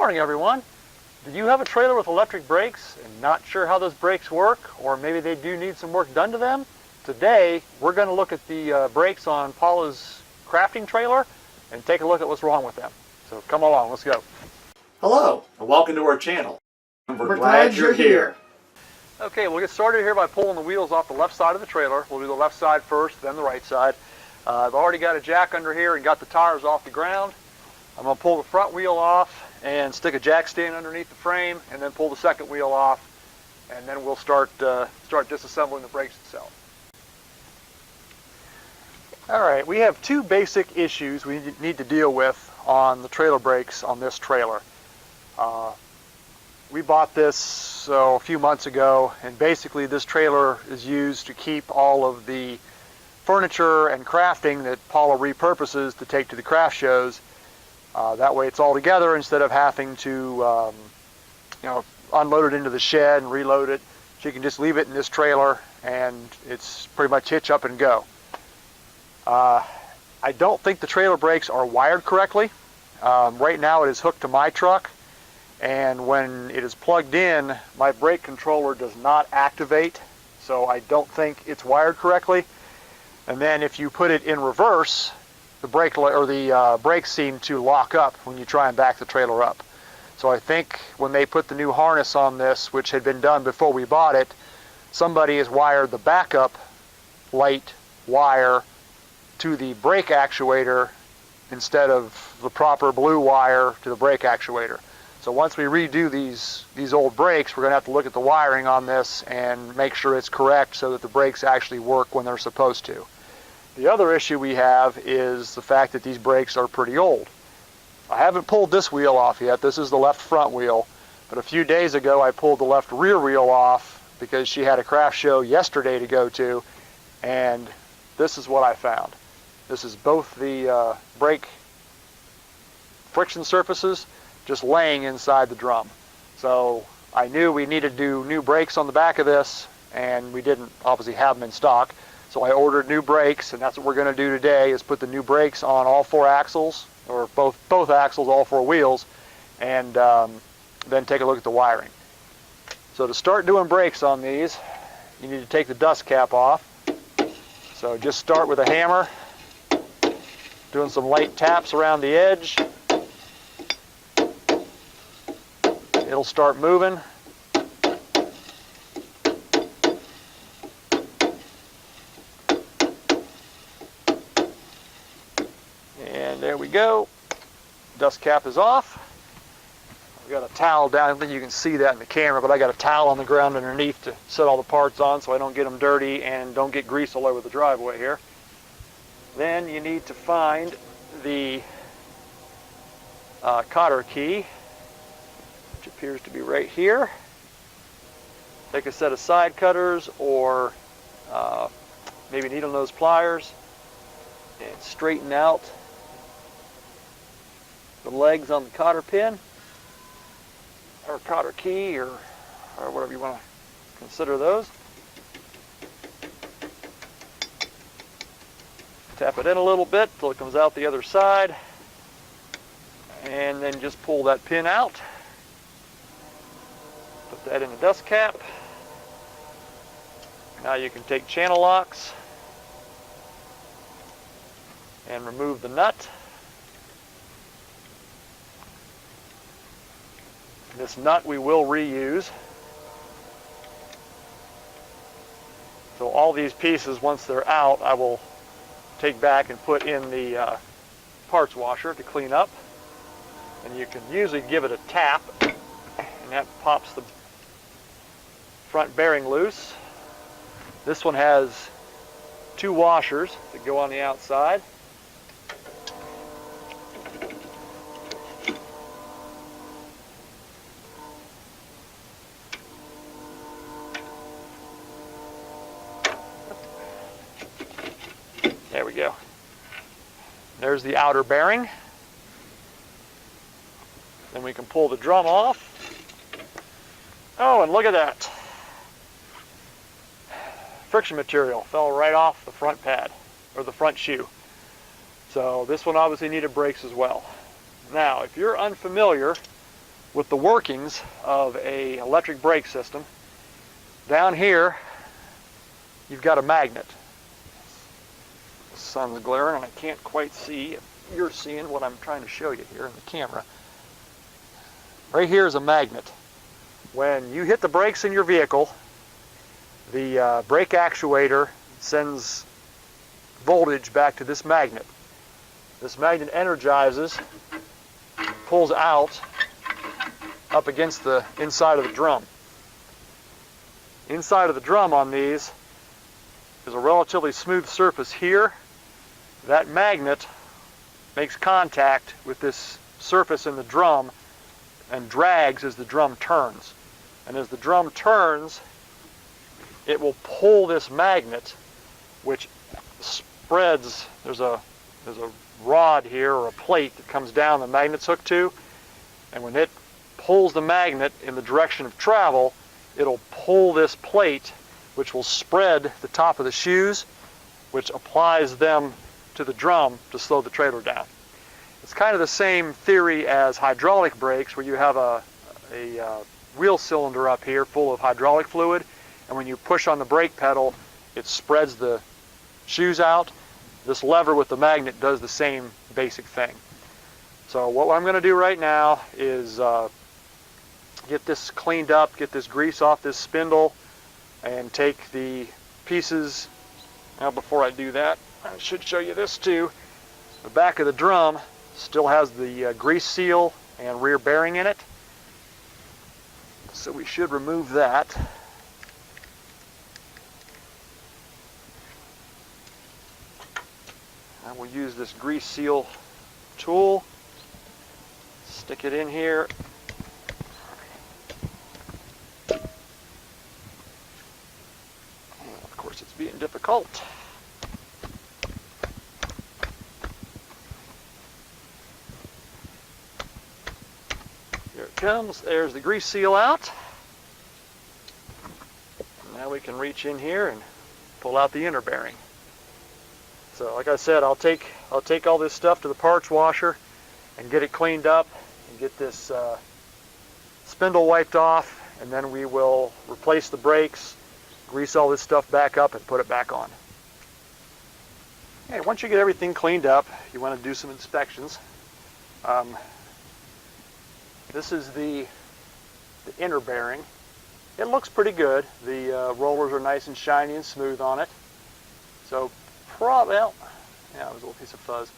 morning, everyone. Do you have a trailer with electric brakes and not sure how those brakes work, or maybe they do need some work done to them? Today, we're going to look at the brakes on Paula's crafting trailer and take a look at what's wrong with them. So come along, let's go. Hello, and welcome to our channel. We're glad you're here. Okay, we'll get started here by pulling the wheels off the left side of the trailer. We'll do the left side first, then the right side. I've already got a jack under here and got the tires off the ground. I'm going to pull the front wheel off and stick a jack stand underneath the frame, and then pull the second wheel off, and then we'll start disassembling the brakes itself. All right, we have two basic issues we need to deal with on the trailer brakes on this trailer. We bought this a few months ago, and basically this trailer is used to keep all of the furniture and crafting that Paula repurposes to take to the craft shows. That way it's all together instead of having to unload it into the shed and reload it. She can just leave it in this trailer and it's pretty much hitch up and go. I don't think the trailer brakes are wired correctly. Right now it is hooked to my truck, and when it is plugged in, my brake controller does not activate, so I don't think it's wired correctly. And then if you put it in reverse, the brakes seem to lock up when you try and back the trailer up. So I think when they put the new harness on this, which had been done before we bought it, somebody has wired the backup light wire to the brake actuator instead of the proper blue wire to the brake actuator. So once we redo these old brakes, we're going to have to look at the wiring on this and make sure it's correct so that the brakes actually work when they're supposed to. The other issue we have is the fact that these brakes are pretty old. I haven't pulled this wheel off yet. This is the left front wheel, but a few days ago I pulled the left rear wheel off because she had a craft show yesterday to go to, and this is what I found. This is both the brake friction surfaces just laying inside the drum. So I knew we needed to do new brakes on the back of this, and we didn't obviously have them in stock. So I ordered new brakes, and that's what we're going to do today, is put the new brakes on all four axles, or both axles, all four wheels, and then take a look at the wiring. So to start doing brakes on these, you need to take the dust cap off. So just start with a hammer, doing some light taps around the edge. It'll start moving. And there we go. Dust cap is off. I've got a towel down. I don't think you can see that in the camera, but I got a towel on the ground underneath to set all the parts on so I don't get them dirty and don't get grease all over the driveway here. Then you need to find the cotter key, which appears to be right here. Take a set of side cutters or maybe needle nose pliers and straighten out the legs on the cotter pin or cotter key, or whatever you want to consider those. Tap it in a little bit till it comes out the other side, and then just pull that pin out. Put that in the dust cap. Now you can take channel locks and remove the nut. This nut we will reuse. So all these pieces, once they're out, I will take back and put in the parts washer to clean up. And you can usually give it a tap, and that pops the front bearing loose. This one has two washers that go on the outside. There we go. There's the outer bearing. Then we can pull the drum off. Oh, and look at that. Friction material fell right off the front pad, or the front shoe. So this one obviously needed brakes as well. Now, if you're unfamiliar with the workings of an electric brake system. Down here, you've got a magnet. The sun's glaring and I can't quite see if you're seeing what I'm trying to show you here in the camera. Right here is a magnet. When you hit the brakes in your vehicle, the brake actuator sends voltage back to this magnet. This magnet energizes, pulls out up against the inside of the drum. Inside of the drum on these is a relatively smooth surface here. That magnet makes contact with this surface in the drum and drags as the drum turns. And as the drum turns, it will pull this magnet, which spreads. There's a rod here, or a plate that comes down the magnet's hooked to, and when it pulls the magnet in the direction of travel, it'll pull this plate, which will spread the top of the shoes, which applies them to the drum to slow the trailer down. It's kind of the same theory as hydraulic brakes, where you have a wheel cylinder up here full of hydraulic fluid, and when you push on the brake pedal, it spreads the shoes out. This lever with the magnet does the same basic thing. So what I'm going to do right now is get this cleaned up, get this grease off this spindle, and take the pieces. Now before I do that, I should show you this too. The back of the drum still has the grease seal and rear bearing in it, so we should remove that. I will use this grease seal tool, stick it in here, and of course it's being difficult. Here it comes. There's the grease seal out. Now we can reach in here and pull out the inner bearing. So like I said, I'll take all this stuff to the parts washer and get it cleaned up and get this spindle wiped off, and then we will replace the brakes, grease all this stuff back up, and put it back on. Okay, once you get everything cleaned up, you want to do some inspections. This is the inner bearing. It looks pretty good. The rollers are nice and shiny and smooth on it. So well, yeah, it was a little piece of fuzz.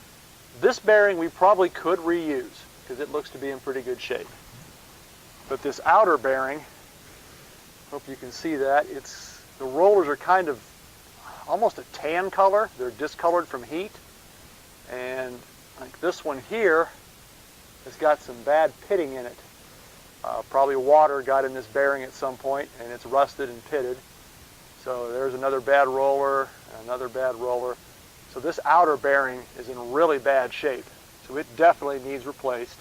This bearing we probably could reuse because it looks to be in pretty good shape. But this outer bearing, hope you can see that, the rollers are kind of almost a tan color. They're discolored from heat. And like this one here has got some bad pitting in it. Probably water got in this bearing at some point and it's rusted and pitted. So there's another bad roller, another bad roller. So this outer bearing is in really bad shape. So it definitely needs replaced.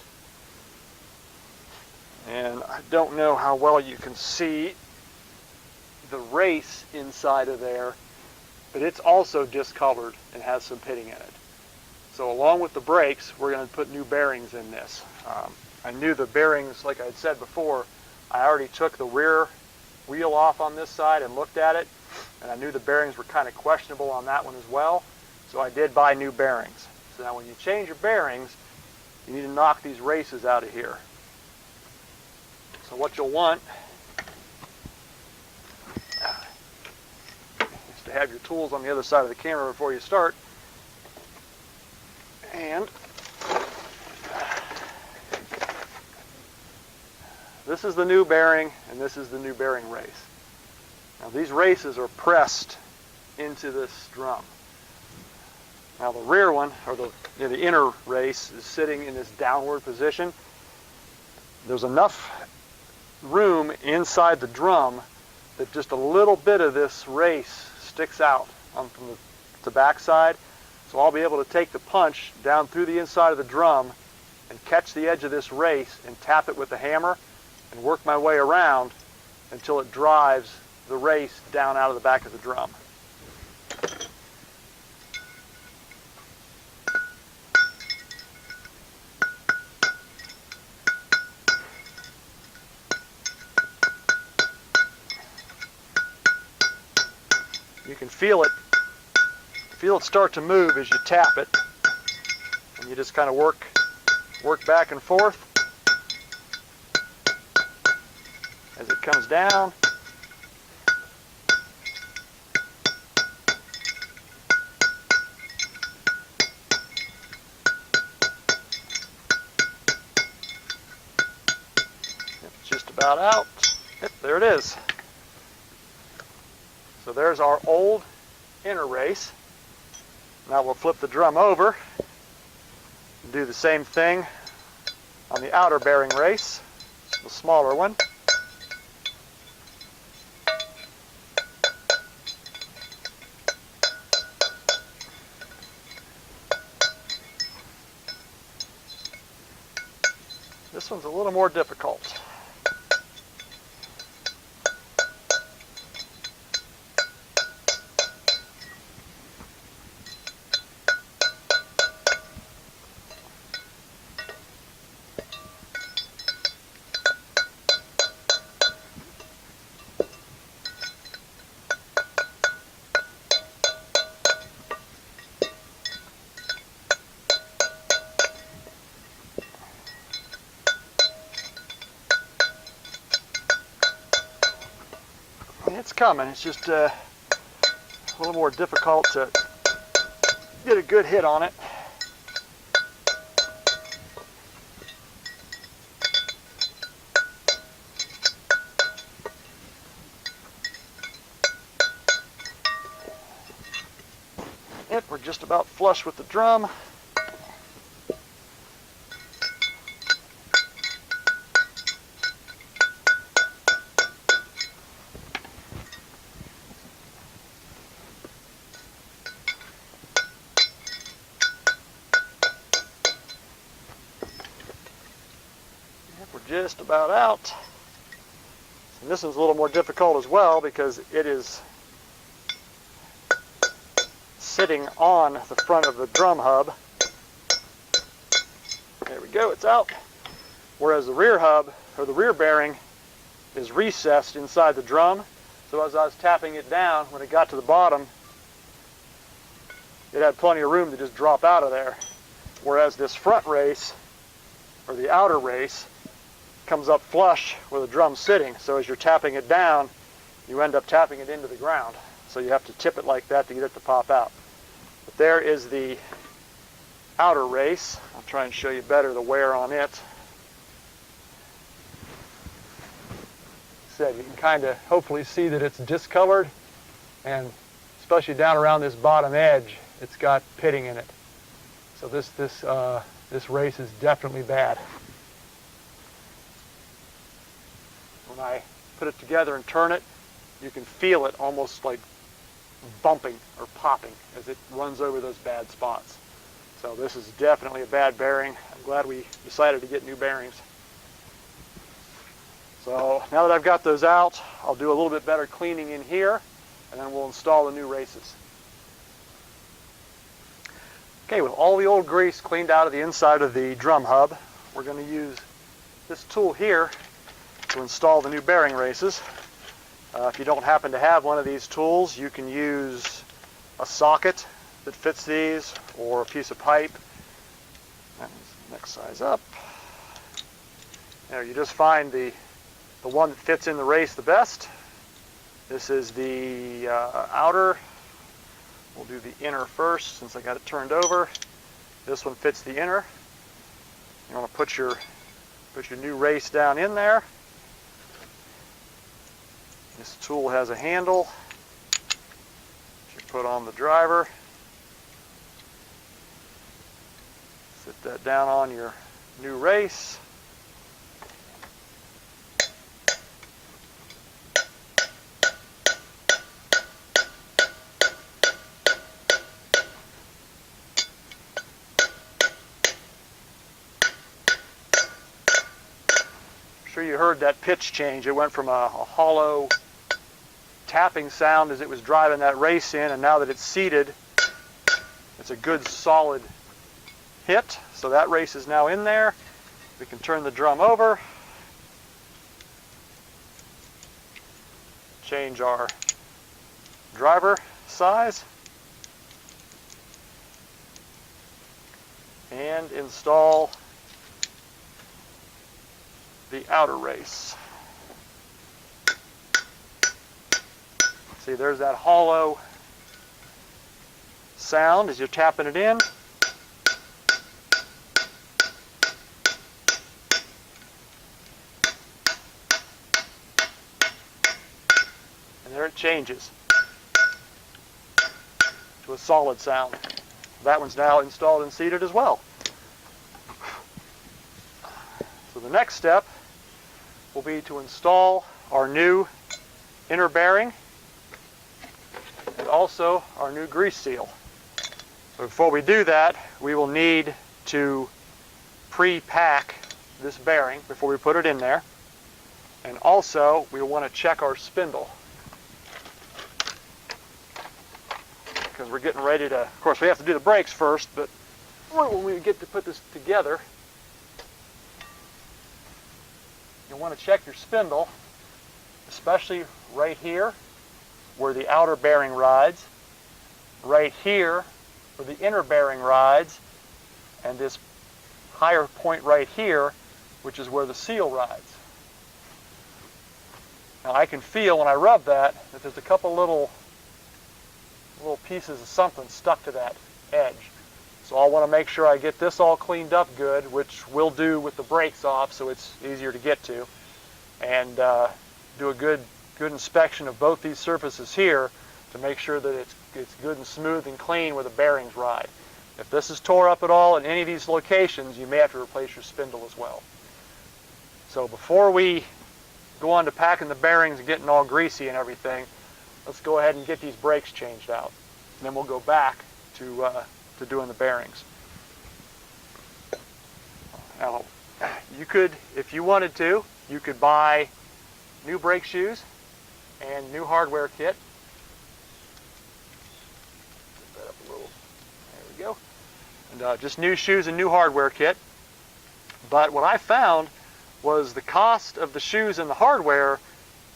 And I don't know how well you can see the race inside of there, but it's also discolored and has some pitting in it. So along with the brakes, we're going to put new bearings in this. I knew the bearings, like I had said before, I already took the rear wheel off on this side and looked at it, and I knew the bearings were kind of questionable on that one as well, so I did buy new bearings. So now when you change your bearings, you need to knock these races out of here. So what you'll want is to have your tools on the other side of the camera before you start, and this is the new bearing, and this is the new bearing race. Now these races are pressed into this drum. Now the rear one, or the inner race, is sitting in this downward position. There's enough room inside the drum that just a little bit of this race sticks out from the back side. So I'll be able to take the punch down through the inside of the drum and catch the edge of this race and tap it with the hammer and work my way around until it drives the race down out of the back of the drum. You can feel it start to move as you tap it, and you just kind of work back and forth as it comes down. It's just about out. Yep, there it is. So there's our old inner race. Now we'll flip the drum over and do the same thing on the outer bearing race, the smaller one. This one's a little more difficult. It's coming. It's just a little more difficult to get a good hit on it. Yep, we're just about flush with the drum. We're just about out. And this one's a little more difficult as well because it is sitting on the front of the drum hub. There we go, it's out. Whereas the rear hub, or the rear bearing, is recessed inside the drum. So as I was tapping it down, when it got to the bottom, it had plenty of room to just drop out of there. Whereas this front race, or the outer race, comes up flush where the drum's sitting. So as you're tapping it down, you end up tapping it into the ground. So you have to tip it like that to get it to pop out. But there is the outer race. I'll try and show you better the wear on it. Said you can kind of hopefully see that it's discolored, and especially down around this bottom edge, it's got pitting in it. So this race is definitely bad. When I put it together and turn it, you can feel it almost like bumping or popping as it runs over those bad spots. So this is definitely a bad bearing. I'm glad we decided to get new bearings. So now that I've got those out, I'll do a little bit better cleaning in here, and then we'll install the new races. Okay, with all the old grease cleaned out of the inside of the drum hub, we're going to use this tool here to install the new bearing races. If you don't happen to have one of these tools, you can use a socket that fits these, or a piece of pipe. Next size up. There, you just find the one that fits in the race the best. This is the outer. We'll do the inner first since I got it turned over. This one fits the inner. You want to put your new race down in there. This tool has a handle that you put on the driver. Sit that down on your new race. I'm sure you heard that pitch change. It went from a hollow tapping sound as it was driving that race in, and now that it's seated, it's a good solid hit. So that race is now in there. We can turn the drum over, change our driver size. And install the outer race. See, there's that hollow sound as you're tapping it in. And there it changes to a solid sound. That one's now installed and seated as well. So the next step will be to install our new inner bearing and also our new grease seal. But before we do that, we will need to pre-pack this bearing before we put it in there. And also, we want to check our spindle, because we're getting ready to, of course we have to do the brakes first, but when we get to put this together, you'll want to check your spindle, especially right here where the outer bearing rides, right here where the inner bearing rides, and this higher point right here, which is where the seal rides. Now I can feel when I rub that there's a couple little pieces of something stuck to that edge. So I'll want to make sure I get this all cleaned up good, which we'll do with the brakes off so it's easier to get to, and do a good inspection of both these surfaces here to make sure that it's good and smooth and clean where the bearings ride. If this is tore up at all in any of these locations, you may have to replace your spindle as well. So before we go on to packing the bearings and getting all greasy and everything, let's go ahead and get these brakes changed out. And then we'll go back to doing the bearings. Now, you could, if you wanted to, you could buy new brake shoes and new hardware kit. Put that up a little. There we go. And just new shoes and new hardware kit. But what I found was the cost of the shoes and the hardware,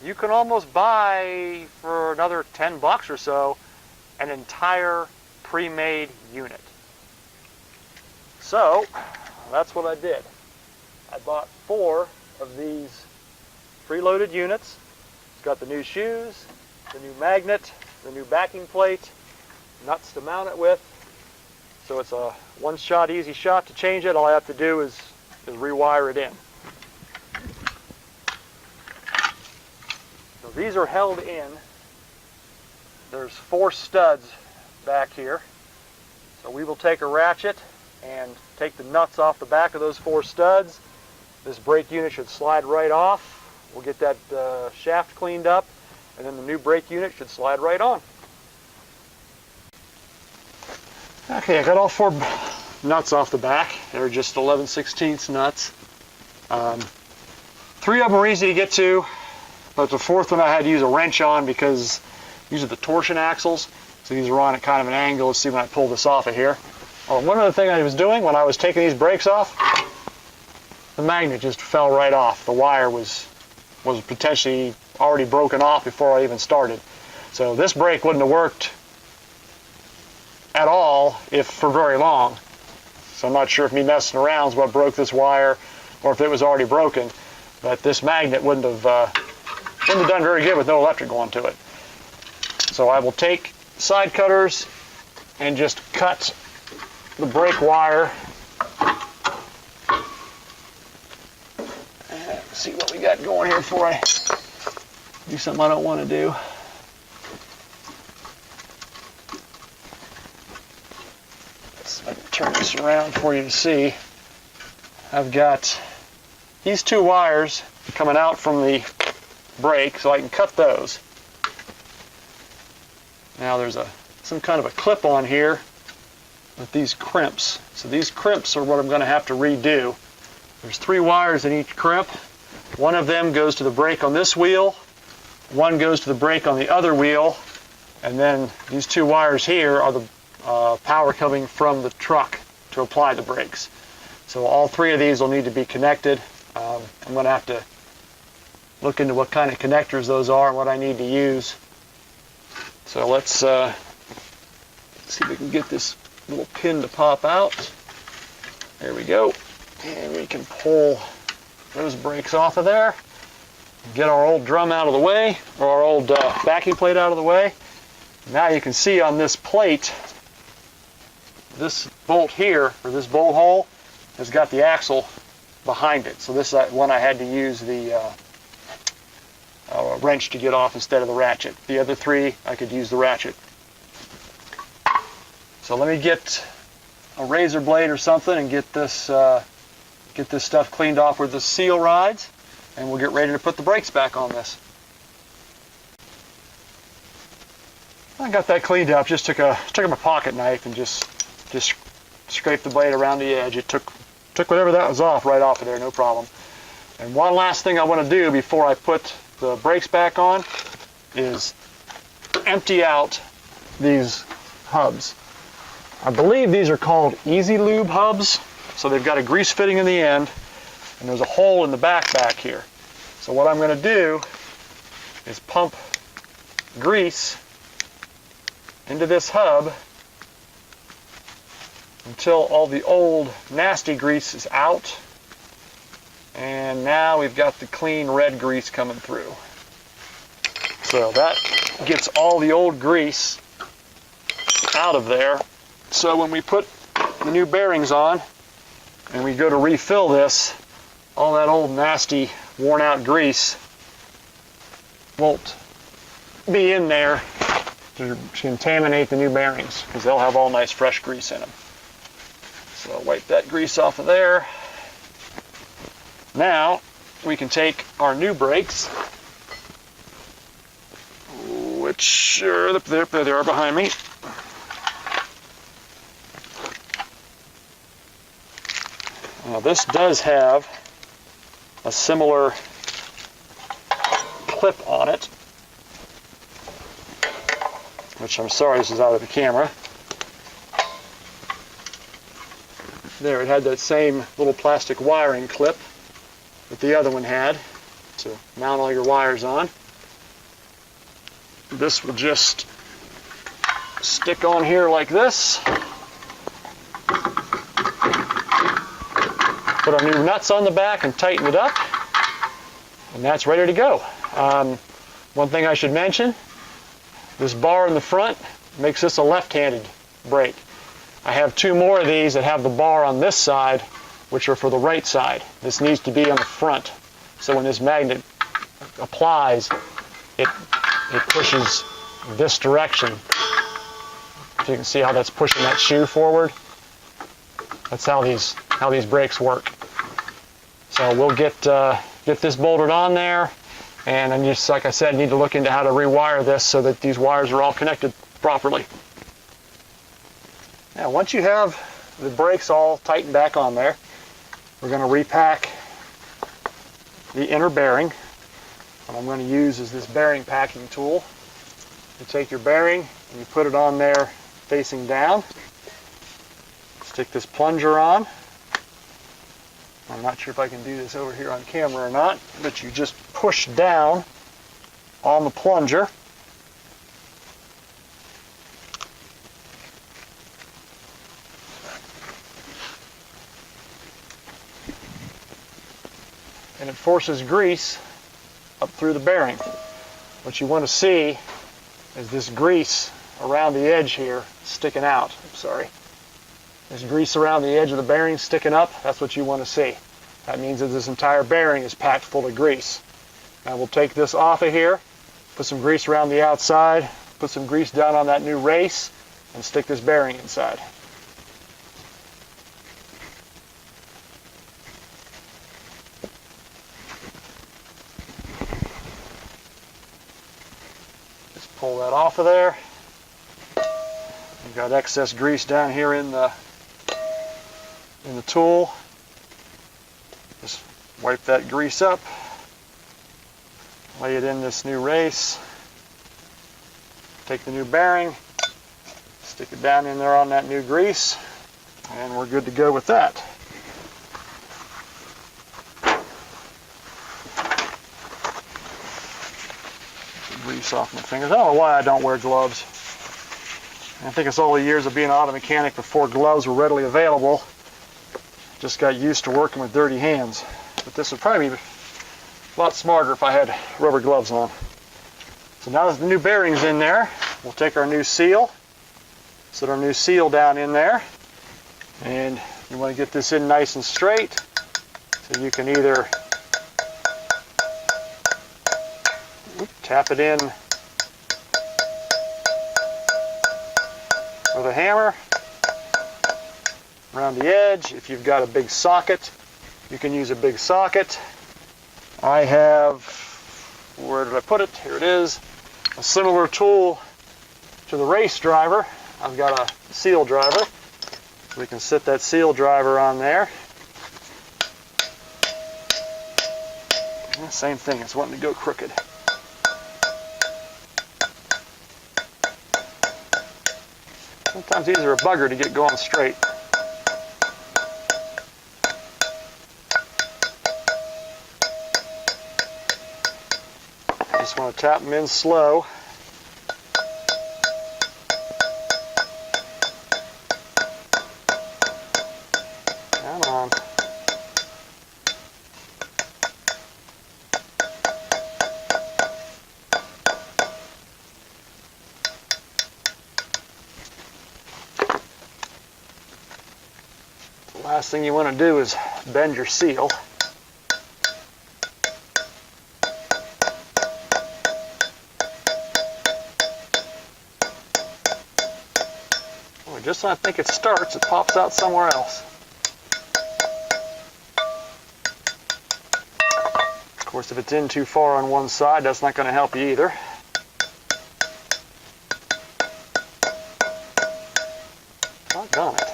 you can almost buy for another 10 bucks or so an entire pre-made unit. So that's what I did. I bought 4 of these preloaded units. It's got the new shoes, the new magnet, the new backing plate, nuts to mount it with. So it's a one-shot, easy shot to change it. All I have to do is rewire it in. So these are held in. There's 4 studs back here. So we will take a ratchet and take the nuts off the back of those 4 studs. This brake unit should slide right off. We'll get that shaft cleaned up, and then the new brake unit should slide right on. Okay, I got all 4 nuts off the back. They're just 11/16 nuts. 3 of them are easy to get to, but the 4th one I had to use a wrench on because these are the torsion axles. So these are on at kind of an angle. Let's see when I pull this off of here. Oh, one other thing I was doing when I was taking these brakes off, the magnet just fell right off. The wire was potentially already broken off before I even started. So this brake wouldn't have worked at all if for very long. So I'm not sure if me messing around is what broke this wire or if it was already broken, but this magnet wouldn't have done very good with no electric going to it. So I will take side cutters and just cut the brake wire. Let's see what we got going here before I do something I don't want to do. I can turn this around for you to see. I've got these 2 wires coming out from the brake, so I can cut those. Now there's some kind of a clip on here with these crimps. So these crimps are what I'm going to have to redo. There's 3 wires in each crimp. One of them goes to the brake on this wheel, one goes to the brake on the other wheel, and then these 2 wires here are the power coming from the truck to apply the brakes. So all 3 of these will need to be connected. I'm going to have to look into what kind of connectors those are and what I need to use. So let's see if we can get this little pin to pop out. There we go. And we can pull those brakes off of there. Get our old drum out of the way, or our old backing plate out of the way. Now you can see on this plate, this bolt here, or this bolt hole, has got the axle behind it. So this one I had to use the wrench to get off instead of the ratchet. The other three, I could use the ratchet. So let me get a razor blade or something and get this stuff cleaned off where the seal rides, and we'll get ready to put the brakes back on this. I got that cleaned up. Just took a pocket knife and just scraped the blade around the edge. It took whatever that was off right off of there, no problem. And one last thing I want to do before I put the brakes back on is empty out these hubs. I believe these are called Easy Lube hubs. So they've got a grease fitting in the end, and there's a hole in the back here. So what I'm going to do is pump grease into this hub until all the old nasty grease is out, and now we've got the clean red grease coming through. So that gets all the old grease out of there. So when we put the new bearings on and we go to refill this, all that old nasty worn out grease won't be in there to contaminate the new bearings, because they'll have all nice fresh grease in them. So I'll wipe that grease off of there. Now we can take our new brakes, which are there they are behind me. Now this does have a similar clip on it, which I'm sorry this is out of the camera. There, it had that same little plastic wiring clip that the other one had to mount all your wires on. This will just stick on here like this. Put our new nuts on the back and tighten it up, and that's ready to go. One thing I should mention, this bar in the front makes this a left-handed brake. I have two more of these that have the bar on this side, which are for the right side. This needs to be on the front, so when this magnet applies, it pushes this direction. So you can see how that's pushing that shoe forward. That's how these brakes work. So we'll get this bolted on there, and then just like I said, need to look into how to rewire this so that these wires are all connected properly. Now once you have the brakes all tightened back on there, we're going to repack the inner bearing. What I'm going to use is this bearing packing tool. You take your bearing and you put it on there facing down. Stick this plunger on. I'm not sure if I can do this over here on camera or not, but you just push down on the plunger. And it forces grease up through the bearing. What you want to see is this grease around the edge here sticking out. I'm sorry. There's grease around the edge of the bearing sticking up. That's what you want to see. That means that this entire bearing is packed full of grease. Now we'll take this off of here, put some grease around the outside, put some grease down on that new race, and stick this bearing inside. Just pull that off of there. You've got excess grease down here in the tool. Just wipe that grease up, lay it in this new race, take the new bearing, stick it down in there on that new grease, and we're good to go with that. Grease off my fingers. I don't know why I don't wear gloves. I think it's all the years of being an auto mechanic before gloves were readily available. Just got used to working with dirty hands. But this would probably be a lot smarter if I had rubber gloves on. So now that the new bearing's in there, we'll take our new seal, set our new seal down in there, and you want to get this in nice and straight, so you can either tap it in with a hammer around the edge. If you've got a big socket, you can use a big socket. I have, where did I put it? Here it is. A similar tool to the race driver. I've got a seal driver. We can set that seal driver on there. Same thing, it's wanting to go crooked. Sometimes these are a bugger to get going straight. I just want to tap them in slow. Come on. The last thing you want to do is bend your seal. Just when I think it starts, it pops out somewhere else. Of course, if it's in too far on one side, that's not going to help you either. Doggone it.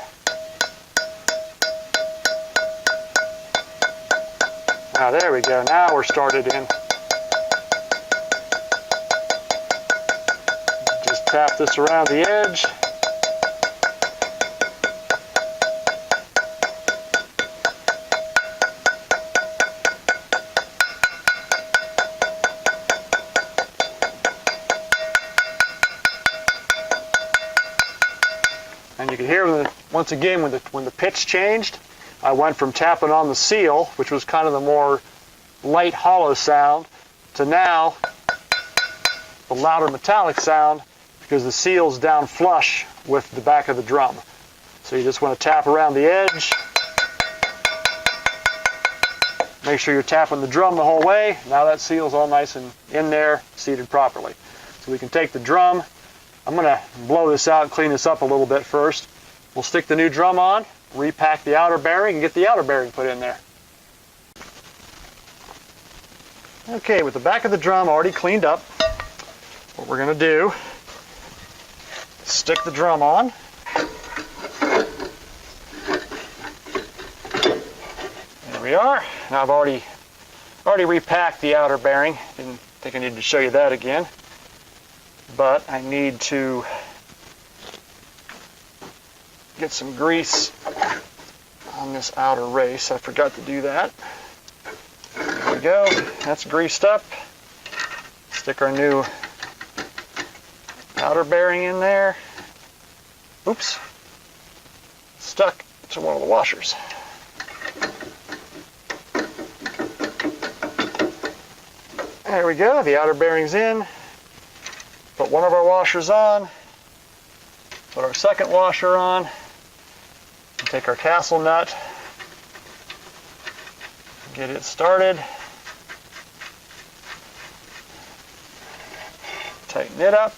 Now there we go. Now we're started in. Just tap this around the edge. And you can hear, once again, when the pitch changed, I went from tapping on the seal, which was kind of the more light, hollow sound, to now the louder metallic sound, because the seal's down flush with the back of the drum. So you just want to tap around the edge. Make sure you're tapping the drum the whole way. Now that seal's all nice and in there, seated properly. So we can take the drum. I'm going to blow this out and clean this up a little bit first. We'll stick the new drum on, repack the outer bearing, and get the outer bearing put in there. Okay, with the back of the drum already cleaned up, what we're going to do is stick the drum on. There we are. Now I've already repacked the outer bearing. Didn't think I needed to show you that again. But I need to get some grease on this outer race. I forgot to do that. There we go. That's greased up. Stick our new outer bearing in there. Oops. Stuck to one of the washers. There we go. The outer bearing's in. Put one of our washers on, put our second washer on, and take our castle nut, get it started, tighten it up.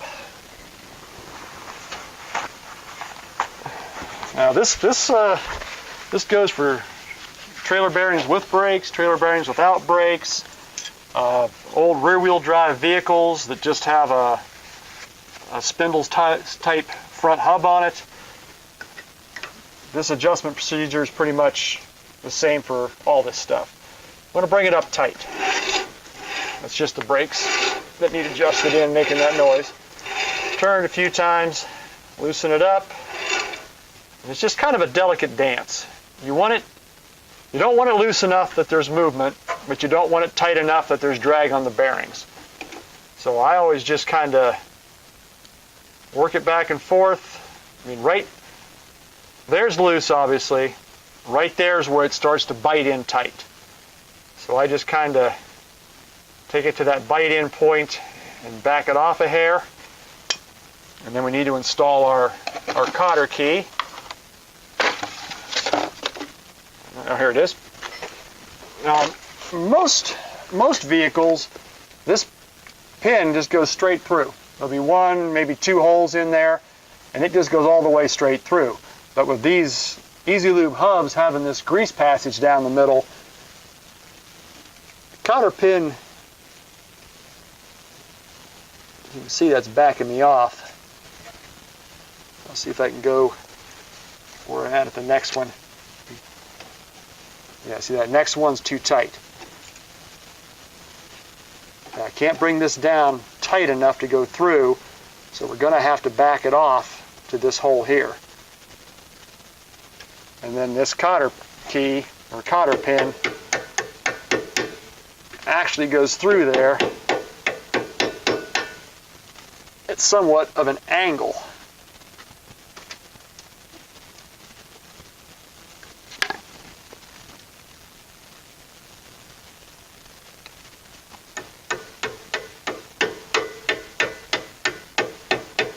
Now this goes for trailer bearings with brakes, trailer bearings without brakes, old rear-wheel drive vehicles that just have a spindles type front hub on it. This adjustment procedure is pretty much the same for all this stuff. I'm going to bring it up tight. That's just the brakes that need adjusted in, making that noise. Turn a few times, loosen it up. And it's just kind of a delicate dance. You don't want it loose enough that there's movement, but you don't want it tight enough that there's drag on the bearings. So I always just kind of Work it back and forth. I mean, right there's loose, obviously. Right there is where it starts to bite in tight. So I just kind of take it to that bite in point and back it off a hair. And then we need to install our cotter key. Oh, here it is. Now, most vehicles, this pin just goes straight through. There'll be one, maybe two holes in there, and it just goes all the way straight through. But with these Easy Lube hubs having this grease passage down the middle, the cotter pin, you can see that's backing me off. I'll see if I can go where I'm at the next one. Yeah, see that next one's too tight. I can't bring this down tight enough to go through, so we're going to have to back it off to this hole here. And then this cotter key, or cotter pin, actually goes through there at somewhat of an angle.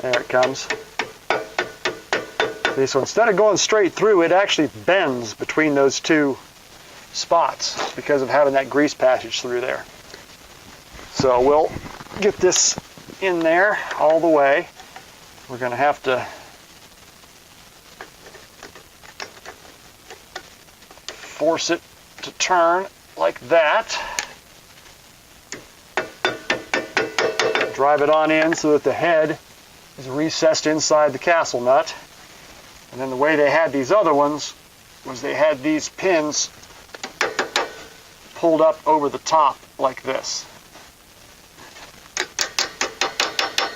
There it comes. See, so instead of going straight through, it actually bends between those two spots because of having that grease passage through there. So we'll get this in there all the way. We're going to have to force it to turn like that. Drive it on in so that the head is recessed inside the castle nut. And then the way they had these other ones was they had these pins pulled up over the top like this.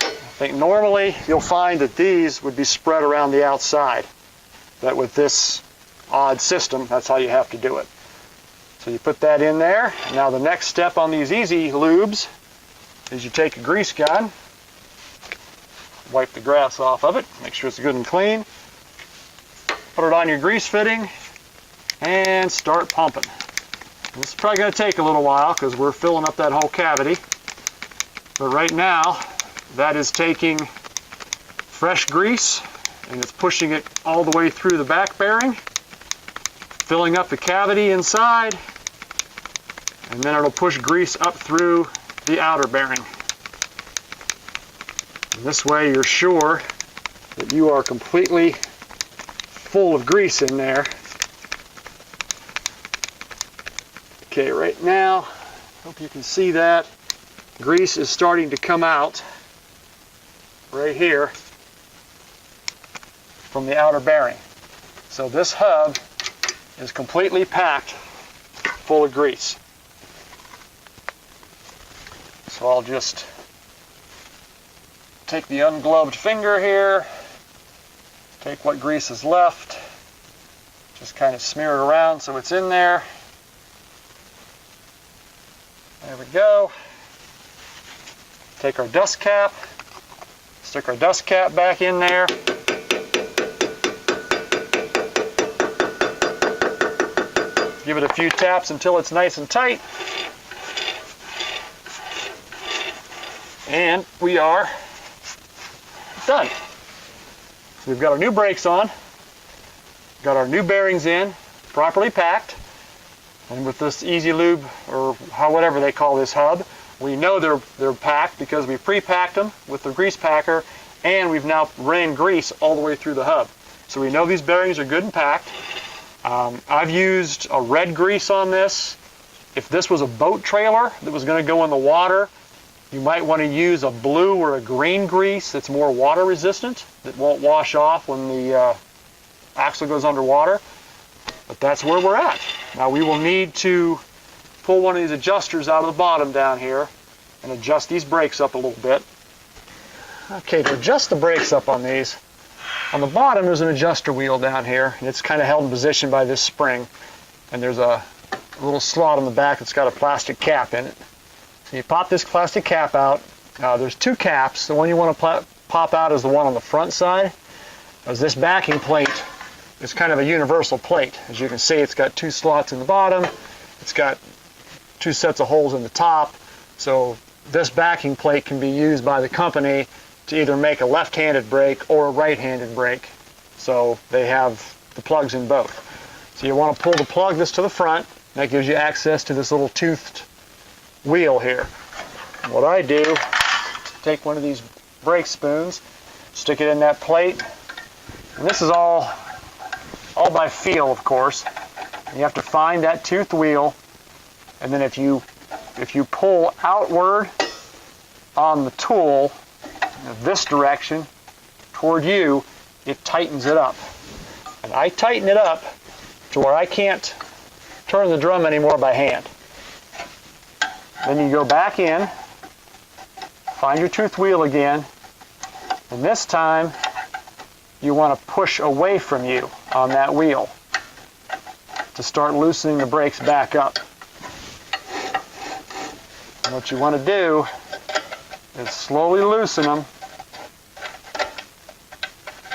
I think normally you'll find that these would be spread around the outside. But with this odd system, that's how you have to do it. So you put that in there. Now the next step on these Easy Lubes is you take a grease gun, wipe the grass off of it, make sure it's good and clean, put it on your grease fitting, and start pumping. This is probably going to take a little while because we're filling up that whole cavity. But right now, that is taking fresh grease and it's pushing it all the way through the back bearing, filling up the cavity inside, and then it'll push grease up through the outer bearing. And this way you're sure that you are completely full of grease in there. Okay, right now, hope you can see that. Grease is starting to come out right here from the outer bearing. So this hub is completely packed full of grease. So I'll just take the ungloved finger here, take what grease is left, just kind of smear it around so it's in there. There we go. Take our dust cap, stick our dust cap back in there. Give it a few taps until it's nice and tight. And we are done. So we've got our new brakes on, got our new bearings in, properly packed. And with this Easy Lube, or whatever they call this hub, we know they're packed because we pre-packed them with the grease packer, and we've now ran grease all the way through the hub. So we know these bearings are good and packed. I've used a red grease on this. If this was a boat trailer that was going to go in the water, you might want to use a blue or a green grease that's more water resistant, that won't wash off when the axle goes underwater. But that's where we're at. Now we will need to pull one of these adjusters out of the bottom down here and adjust these brakes up a little bit. Okay, to adjust the brakes up on these, on the bottom there's an adjuster wheel down here, and it's kind of held in position by this spring. And there's a little slot on the back that's got a plastic cap in it. So you pop this plastic cap out. There's two caps. The one you want to pop out as the one on the front side, as this backing plate is kind of a universal plate. As you can see, it's got 2 slots in the bottom, it's got 2 sets of holes in the top, so this backing plate can be used by the company to either make a left-handed brake or a right-handed brake. So they have the plugs in both. So you want to pull the plug this to the front. That gives you access to this little toothed wheel here. What I do, take one of these brake spoons, stick it in that plate, and this is all by feel, of course. You have to find that toothed wheel, and then if you pull outward on the tool, this direction toward you, it tightens it up. And I tighten it up to where I can't turn the drum anymore by hand. Then you go back in, find your tooth wheel again, and this time you want to push away from you on that wheel to start loosening the brakes back up. And what you want to do is slowly loosen them,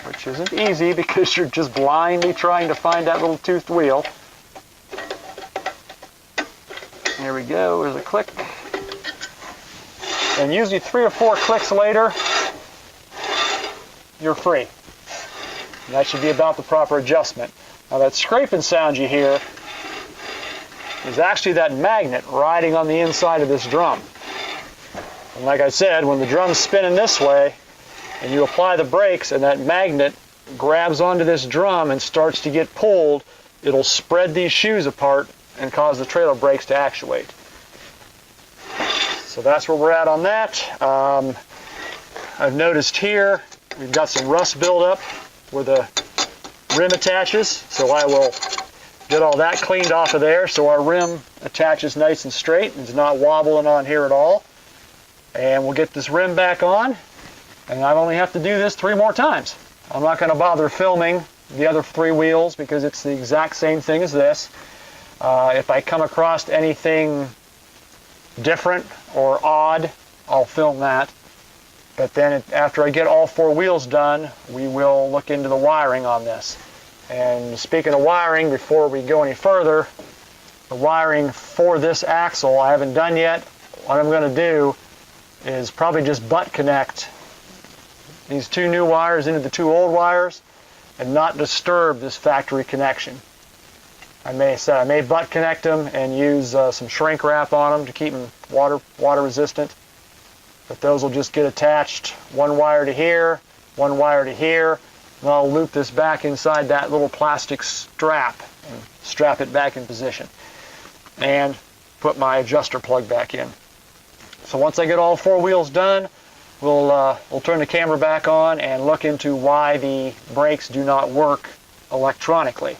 which isn't easy because you're just blindly trying to find that little toothed wheel. There we go, there's a click. And usually 3 or 4 clicks later, you're free. And that should be about the proper adjustment. Now that scraping sound you hear is actually that magnet riding on the inside of this drum. And like I said, when the drum's spinning this way and you apply the brakes and that magnet grabs onto this drum and starts to get pulled, it'll spread these shoes apart and cause the trailer brakes to actuate. So that's where we're at on that. I've noticed here we've got some rust buildup where the rim attaches, so I will get all that cleaned off of there so our rim attaches nice and straight and is not wobbling on here at all. And we'll get this rim back on, and I only have to do this 3 more times. I'm not going to bother filming the other 3 wheels because it's the exact same thing as this. If I come across anything different or odd, I'll film that. But then after I get all 4 wheels done, we will look into the wiring on this. And speaking of wiring, before we go any further, the wiring for this axle I haven't done yet. What I'm going to do is probably just butt connect these 2 new wires into the 2 old wires and not disturb this factory connection. I may butt connect them and use some shrink wrap on them to keep them water resistant. But those will just get attached, 1 wire to here, 1 wire to here, and I'll loop this back inside that little plastic strap and strap it back in position. And put my adjuster plug back in. So once I get all 4 wheels done, we'll turn the camera back on and look into why the brakes do not work electronically.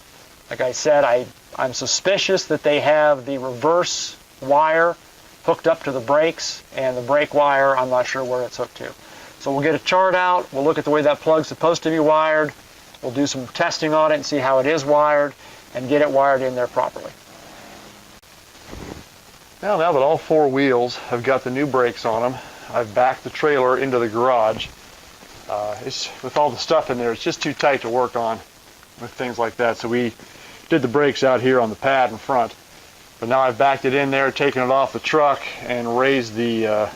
Like I said, I'm suspicious that they have the reverse wire hooked up to the brakes, and the brake wire, I'm not sure where it's hooked to. So we'll get a chart out, we'll look at the way that plug's supposed to be wired, we'll do some testing on it and see how it is wired, and get it wired in there properly. Now that all 4 wheels have got the new brakes on them, I've backed the trailer into the garage. With all the stuff in there, it's just too tight to work on with things like that. So we did the brakes out here on the pad in front. But now I've backed it in there, taken it off the truck, and raised the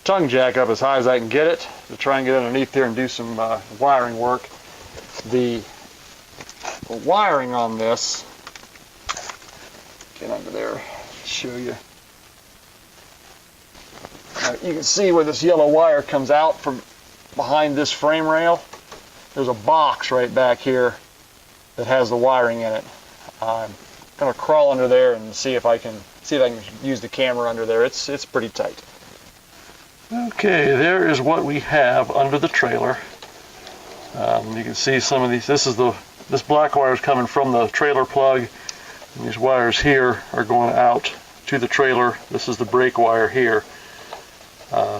tongue jack up as high as I can get it to try and get underneath there and do some wiring work. The wiring on this, get under there, show you. You can see where this yellow wire comes out from behind this frame rail. There's a box right back here that has the wiring in it. I'm going to crawl under there and see if I can use the camera under there. It's pretty tight. Okay, there is what we have under the trailer. You can see some of these. This black wire is coming from the trailer plug, and these wires here are going out to the trailer. This is the brake wire here.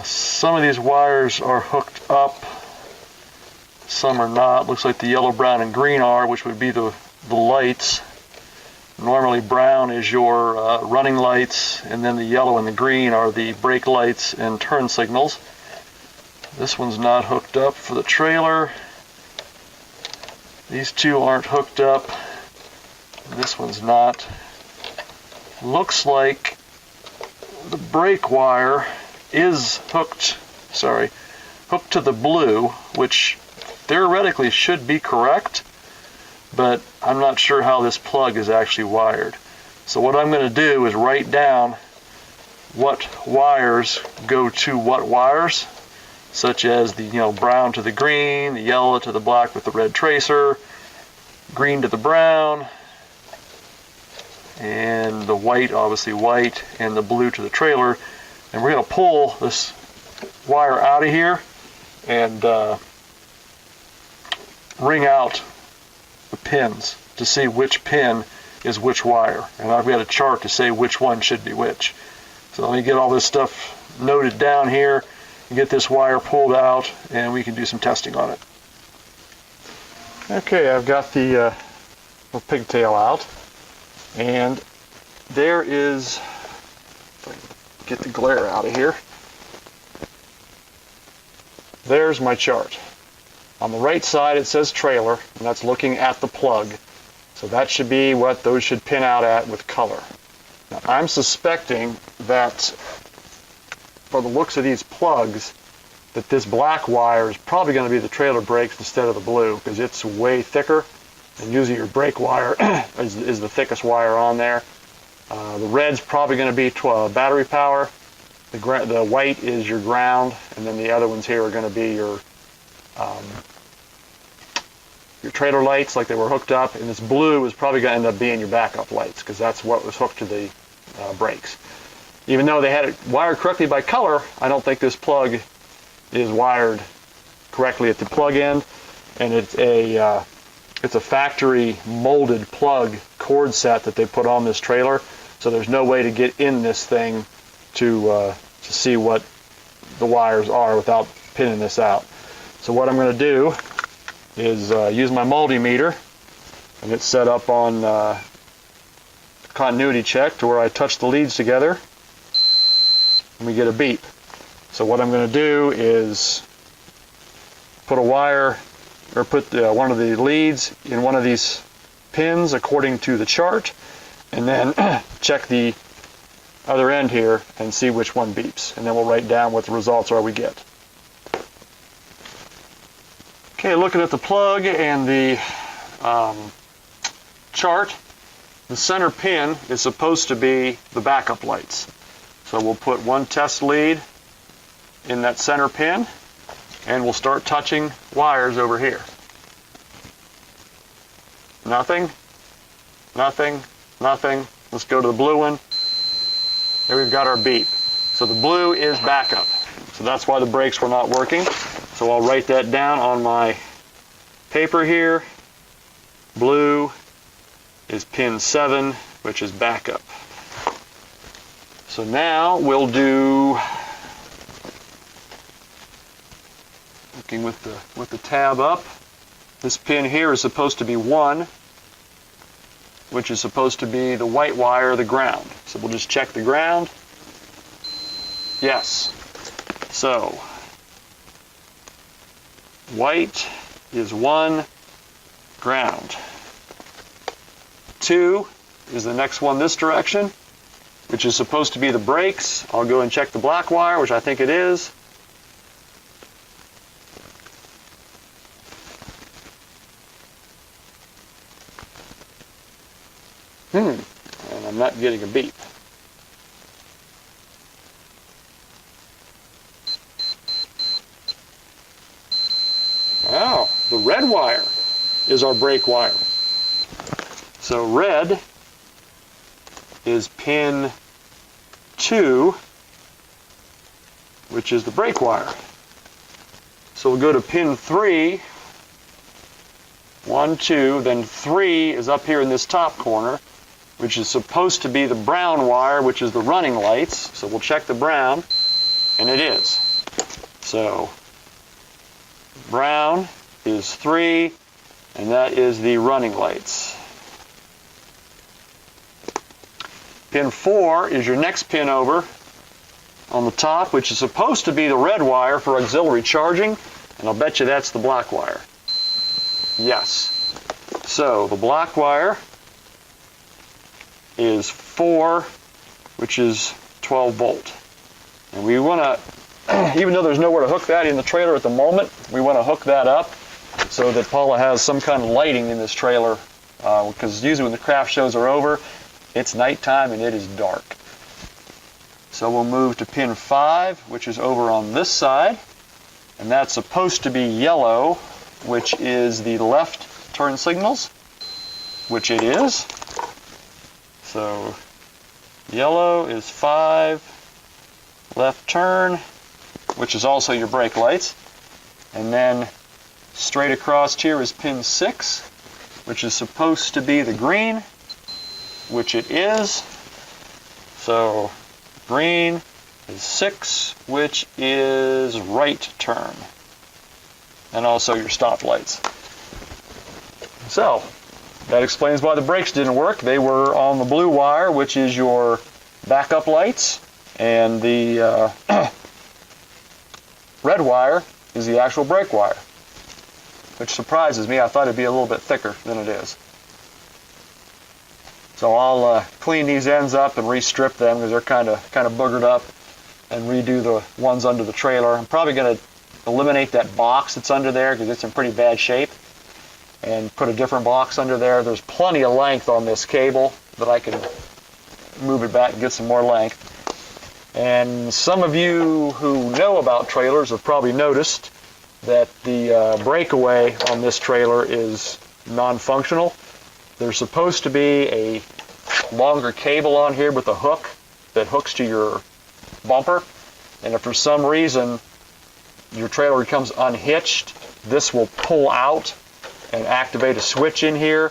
Some of these wires are hooked up, some are not. Looks like the yellow, brown, and green are, which would be the lights. Normally brown is your running lights, and then the yellow and the green are the brake lights and turn signals. This one's not hooked up for the trailer. These two aren't hooked up. This one's not. Looks like the brake wire is hooked to the blue, which theoretically should be correct, but I'm not sure how this plug is actually wired. So what I'm going to do is write down what wires go to what wires, such as the brown to the green, the yellow to the black with the red tracer, green to the brown, and the white, obviously white, and the blue to the trailer. And we're going to pull this wire out of here and ring out the pins to see which pin is which wire. And I've got a chart to say which one should be which. So let me get all this stuff noted down here and get this wire pulled out, and we can do some testing on it. Okay, I've got the pigtail out, and there is, if I can get the glare out of here, there's my chart. On the right side it says trailer, and that's looking at the plug. So that should be what those should pin out at with color. Now, I'm suspecting that for the looks of these plugs, that this black wire is probably going to be the trailer brakes instead of the blue, because it's way thicker, and usually your brake wire is the thickest wire on there. The red's probably going to be battery power. The white is your ground, and then the other ones here are going to be your trailer lights, like they were hooked up, and this blue is probably going to end up being your backup lights, because that's what was hooked to the brakes. Even though they had it wired correctly by color, I don't think this plug is wired correctly at the plug end, and it's a factory molded plug cord set that they put on this trailer, so there's no way to get in this thing to see what the wires are without pinning this out. So what I'm going to do is use my multimeter, and it's set up on continuity check to where I touch the leads together and we get a beep. So what I'm going to do is put a wire, or put one of the leads in one of these pins according to the chart, and then check the other end here and see which one beeps, and then we'll write down what the results are we get. Okay, looking at the plug and the chart, the center pin is supposed to be the backup lights. So we'll put one test lead in that center pin, and we'll start touching wires over here. Nothing, nothing, nothing. Let's go to the blue one. There we've got our beep. So the blue is backup. So that's why the brakes were not working. So I'll write that down on my paper here. Blue is pin 7, which is backup. So now we'll do, looking with the tab up, this pin here is supposed to be 1, which is supposed to be the white wire, the ground. So we'll just check the ground. Yes. So white is 1, ground. 2 is the next one this direction, which is supposed to be the brakes. I'll go and check the black wire, which I think it is. And I'm not getting a beep. Oh, the red wire is our brake wire. So red is pin 2, which is the brake wire. So we'll go to pin 3, 1, 2, then 3 is up here in this top corner, which is supposed to be the brown wire, which is the running lights. So we'll check the brown, and it is. So brown is 3, and that is the running lights. Pin 4 is your next pin over, on the top, which is supposed to be the red wire for auxiliary charging, and I'll bet you that's the black wire. Yes. So the black wire is 4, which is 12 volt. And we want to, even though there's nowhere to hook that in the trailer at the moment, we want to hook that up so that Paula has some kind of lighting in this trailer, because usually when the craft shows are over, it's nighttime and it is dark. So we'll move to pin 5, which is over on this side, and that's supposed to be yellow, which is the left turn signals, which it is. So yellow is 5, left turn, which is also your brake lights. And then straight across here is pin 6, which is supposed to be the green, which it is. So green is 6, which is right turn. And also your stop lights. So that explains why the brakes didn't work. They were on the blue wire, which is your backup lights, and the red wire is the actual brake wire, which surprises me. I thought it'd be a little bit thicker than it is. So I'll clean these ends up and re-strip them because they're kind of boogered up, and redo the ones under the trailer. I'm probably going to eliminate that box that's under there because it's in pretty bad shape, and put a different box under there. There's plenty of length on this cable that I can move it back and get some more length. And some of you who know about trailers have probably noticed that the breakaway on this trailer is non-functional. There's supposed to be a longer cable on here with a hook that hooks to your bumper, and if for some reason your trailer becomes unhitched, this will pull out and activate a switch in here,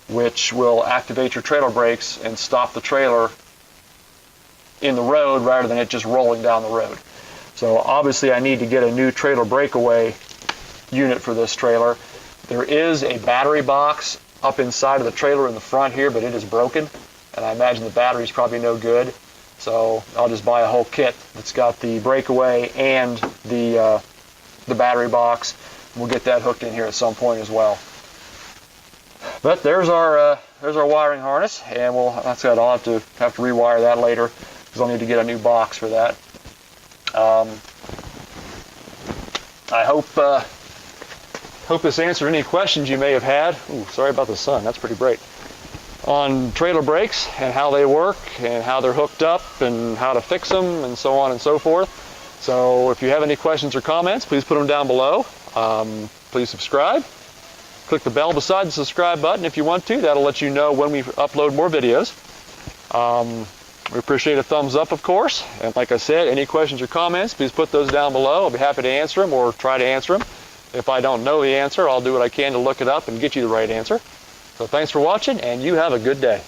which will activate your trailer brakes and stop the trailer in the road rather than it just rolling down the road. So obviously I need to get a new trailer breakaway unit for this trailer. There is a battery box up inside of the trailer in the front here, but it is broken, and I imagine the battery's probably no good. So I'll just buy a whole kit that's got the breakaway and the battery box. We'll get that hooked in here at some point as well. But there's our wiring harness, and that's it. I'll have to rewire that later because I'll need to get a new box for that. I hope this answered any questions you may have had. Ooh, sorry about the sun. That's pretty bright. On trailer brakes and how they work and how they're hooked up and how to fix them and so on and so forth. So if you have any questions or comments, please put them down below. Please subscribe. Click the bell beside the subscribe button if you want to. That'll let you know when we upload more videos. We appreciate a thumbs up, of course. And like I said, any questions or comments, please put those down below. I'll be happy to answer them or try to answer them. If I don't know the answer, I'll do what I can to look it up and get you the right answer. So thanks for watching, and you have a good day.